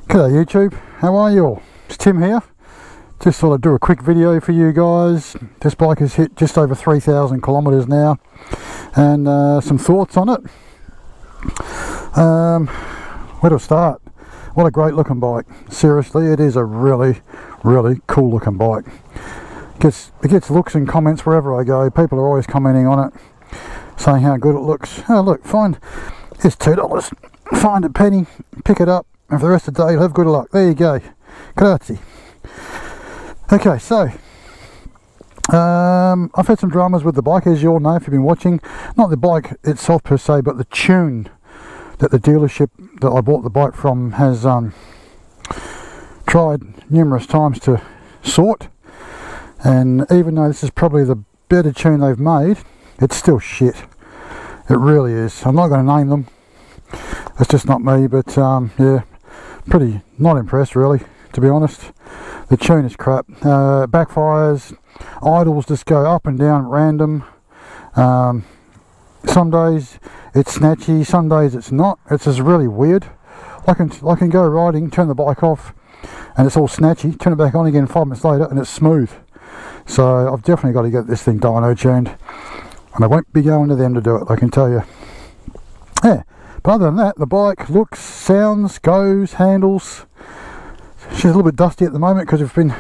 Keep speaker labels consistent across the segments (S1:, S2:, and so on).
S1: G'day YouTube, how are you all? It's Tim here. Just thought I'd do a quick video for you guys. This bike has hit just over 3,000 kilometers now, and some thoughts on it. Where to start? What a great looking bike. Seriously, it is a really cool looking bike. It gets looks and comments wherever I go. People are always commenting on it, saying how good it looks. Oh look, it's $2. Find a penny, pick it up, and for the rest of the day you'll have good luck. There you go. Grazie. Okay, so I've had some dramas with the bike, as you all know if you've been watching. Not the bike itself per se, but the tune that the dealership that I bought the bike from has tried numerous times to sort. And even though this is probably the better tune they've made, it's still shit. It really is. I'm not going to name them. It's just not me, but yeah, pretty not impressed really, to be honest. The tune is crap. Backfires, idles just go up and down random. Some days it's snatchy, some days it's not. It's just really weird. I can go riding, turn the bike off, and it's all snatchy. Turn it back on again 5 minutes later, and it's smooth. So I've definitely got to get this thing dyno tuned, and I won't be going to them to do it, I can tell you. Yeah, but other than that, the bike looks, sounds, goes, handles. She's a little bit dusty at the moment because we've been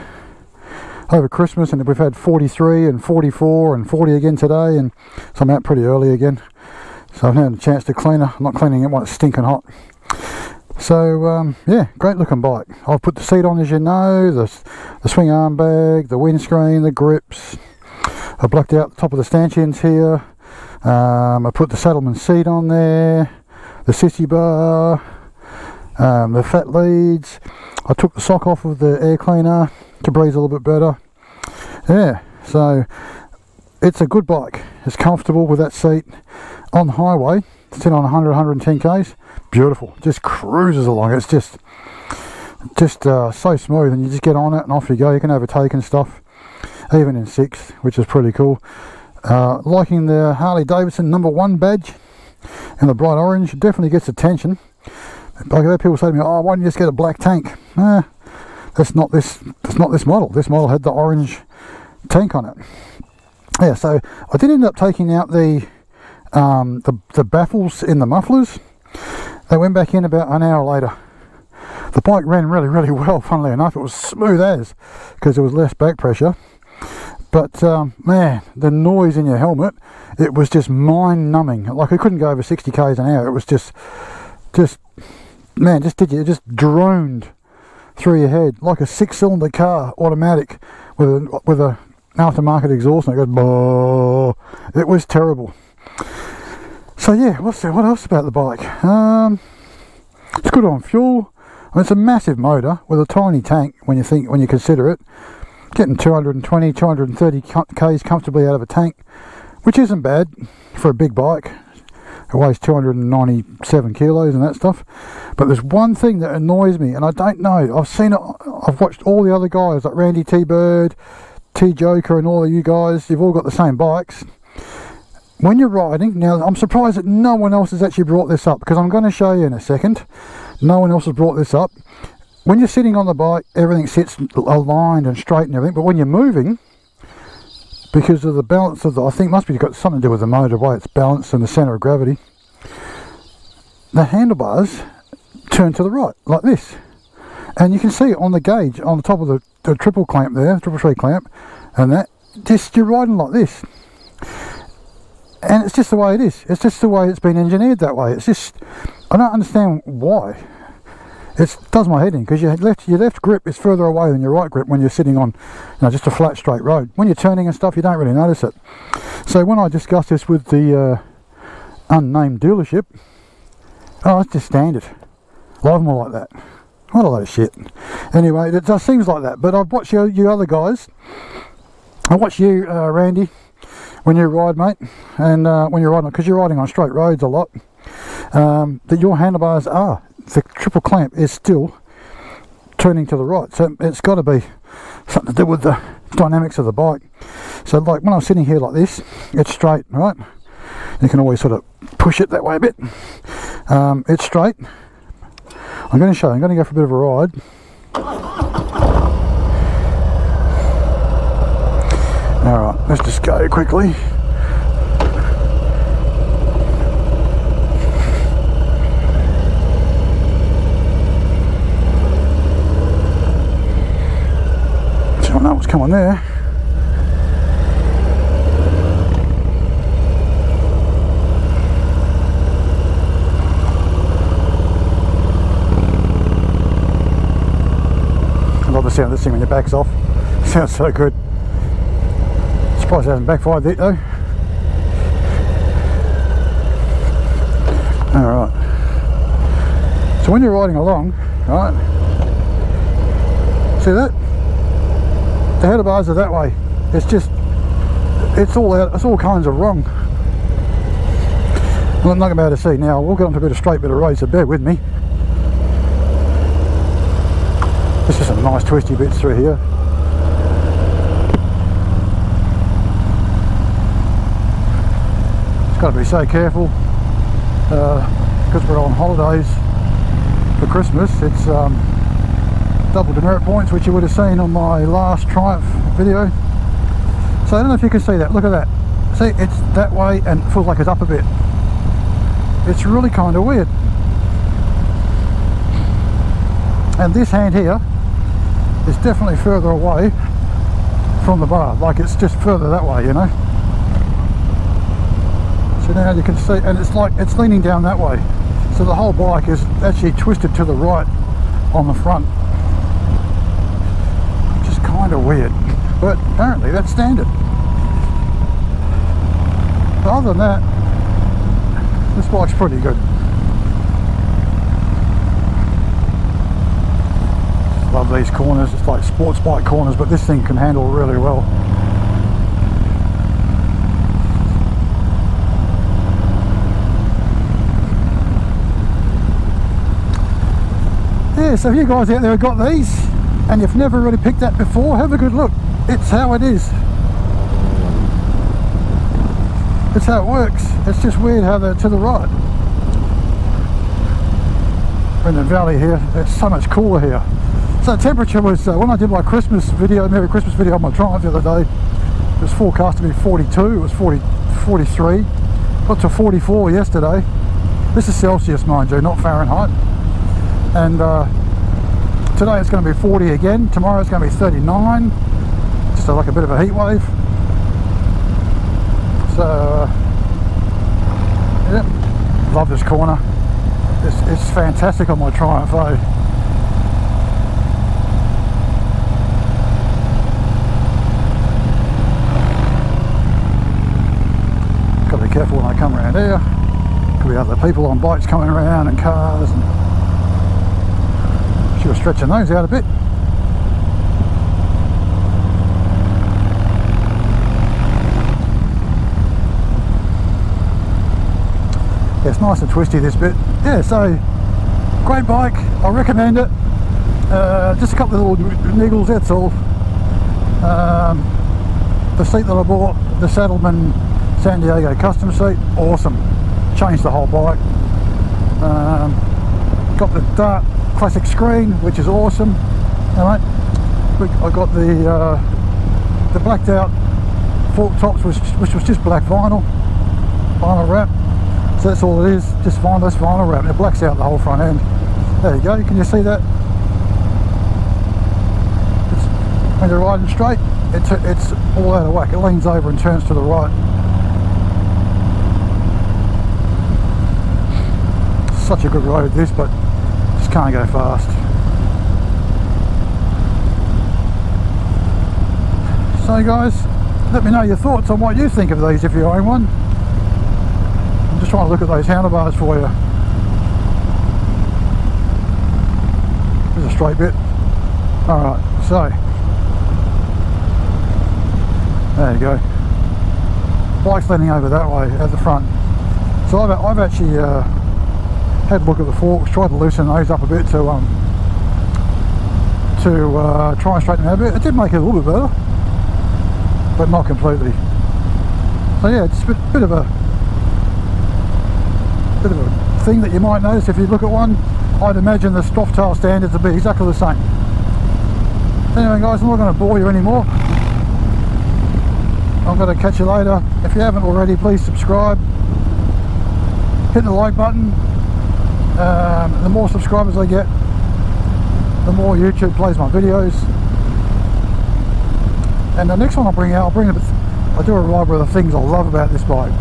S1: over Christmas and we've had 43 and 44 and 40 again today, and so I'm out pretty early again. So I've had a chance to clean her. I'm not cleaning it while it's stinking hot. So yeah, great looking bike. I've put the seat on, as you know, the swing arm bag, the windscreen, the grips. I blacked out the top of the stanchions here. I put the saddleman seat on there, the sissy bar, the fat leads. I took the sock off of the air cleaner to breathe a little bit better. Yeah, so it's a good bike. It's comfortable with that seat. On the highway, sitting on 110 k's, beautiful. Just cruises along. It's just so smooth, and you just get on it and off you go. You can overtake and stuff, even in 6, which is pretty cool. Liking the Harley Davidson #1 badge in the bright orange. It definitely gets attention. I've heard people say to me, "Oh, why don't you just get a black tank?" That's not this model. This model had the orange tank on it. Yeah, so I did end up taking out the baffles in the mufflers. They went back in about an hour later. The bike ran really well, funnily enough. It was smooth as, because there was less back pressure. But man, the noise in your helmet, it was just mind numbing. Like, I couldn't go over 60 k's an hour. It was just man, it just droned through your head like a 6-cylinder car, automatic, with a aftermarket exhaust, and it goes boh. It was terrible. So yeah, what else about the bike? It's good on fuel. I mean, it's a massive motor with a tiny tank when you consider it. Getting 220, 230 k's comfortably out of a tank, which isn't bad for a big bike. It weighs 297 kilos and that stuff. But there's one thing that annoys me, and I don't know. I've seen it. I've watched all the other guys, like Randy T Bird, T Joker, and all of you guys. You've all got the same bikes. When you're riding, now I'm surprised that no one else has actually brought this up, because I'm going to show you in a second. No one else has brought this up. When you're sitting on the bike, everything sits aligned and straight and everything, but when you're moving, because of the balance of I think it must be got something to do with the motor, the way it's balanced and the centre of gravity, the handlebars turn to the right, like this. And you can see it on the gauge, on the top of the triple clamp there, triple tree clamp, and that, just you're riding like this. And it's just the way it is. It's just the way it's been engineered that way. It's just, I don't understand why. It does my head in, because your left grip is further away than your right grip when you're sitting on, just a flat straight road. When you're turning and stuff, you don't really notice it. So when I discussed this with the unnamed dealership, oh, it's just standard. A lot of them are like that. What a load of shit. Anyway, it does things like that. But I've watched you other guys. I watch you, Randy, when you ride, mate, and when you're riding, because you're riding on straight roads a lot, that your handlebars are, the triple clamp is still turning to the right. So it's got to be something to do with the dynamics of the bike. So like when I'm sitting here like this, it's straight, right? You can always sort of push it that way a bit. It's straight. I'm going to show you, I'm going to go for a bit of a ride. Alright, let's just go quickly. So I know what's coming there. I love the sound of this thing when your back's off. Sounds so good. Surprised it hasn't backfired yet though. Alright. So when you're riding along, right, see that? The handlebars are that way. It's just, it's all kinds of wrong. I'm not going to be able to see now. We'll get onto a bit of straight bit of road, so bear with me. There's just some nice twisty bits through here. Got to be so careful because we're on holidays for Christmas. It's double demerit points, which you would have seen on my last Triumph video. So I don't know if you can see that. Look at that. See, it's that way and it feels like it's up a bit. It's really kind of weird. And this hand here is definitely further away from the bar, like it's just further that way, you know. So now you can see, and it's like it's leaning down that way, so the whole bike is actually twisted to the right on the front, which is kind of weird, but apparently that's standard. But other than that, this bike's pretty good. Love these corners. It's like sports bike corners, but this thing can handle really well. Yeah, so if you guys out there have got these and you've never really picked that before, have a good look. It's how it is. It's how it works. It's just weird how they're to the right. We're in the valley here. It's so much cooler here. So the temperature was, when I did my Christmas video, Merry Christmas video on my Triumph the other day, it was forecast to be 42, it was 43, got to 44 yesterday. This is Celsius, mind you, not Fahrenheit. And today it's going to be 40 again, tomorrow it's going to be 39, just like a bit of a heat wave. So, yeah, love this corner. It's fantastic on my Triumph, eh? Got to be careful when I come around here. Could be other people on bikes coming around and cars. And should have stretching those out a bit. Yeah, it's nice and twisty this bit. Yeah, so great bike. I recommend it. Just a couple of little niggles, that's all. The seat that I bought, the Saddleman San Diego custom seat, awesome. Changed the whole bike. Got the dark classic screen, which is awesome. Alright, I got the blacked out fork tops, which was just black vinyl wrap. So that's all it is, just vinyl wrap. It blacks out the whole front end. There you go. Can you see that? When you're riding straight, it's all out of whack. It leans over and turns to the right. Such a good road this, but just can't go fast. So guys, let me know your thoughts on what you think of these if you own one. I'm just trying to look at those handlebars for you. There's a straight bit. Alright, so there you go. Bike's leaning over that way at the front. So I've actually had a look at the forks, tried to loosen those up a bit to try and straighten them out a bit. It did make it a little bit better, but not completely. So yeah, it's a bit of a thing that you might notice if you look at one. I'd imagine the Softail standard to be exactly the same. Anyway guys, I'm not going to bore you anymore. I'm going to catch you later. If you haven't already, please subscribe. Hit the like button. The more subscribers I get, the more YouTube plays my videos. And the next one I'll bring out, I'll do a ride with the things I love about this bike.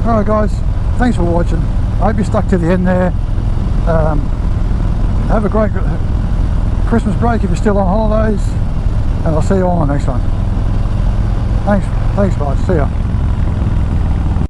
S1: Alright guys, thanks for watching. I hope you stuck to the end there. Have a great Christmas break if you're still on holidays, and I'll see you all on the next one. Thanks guys, see ya.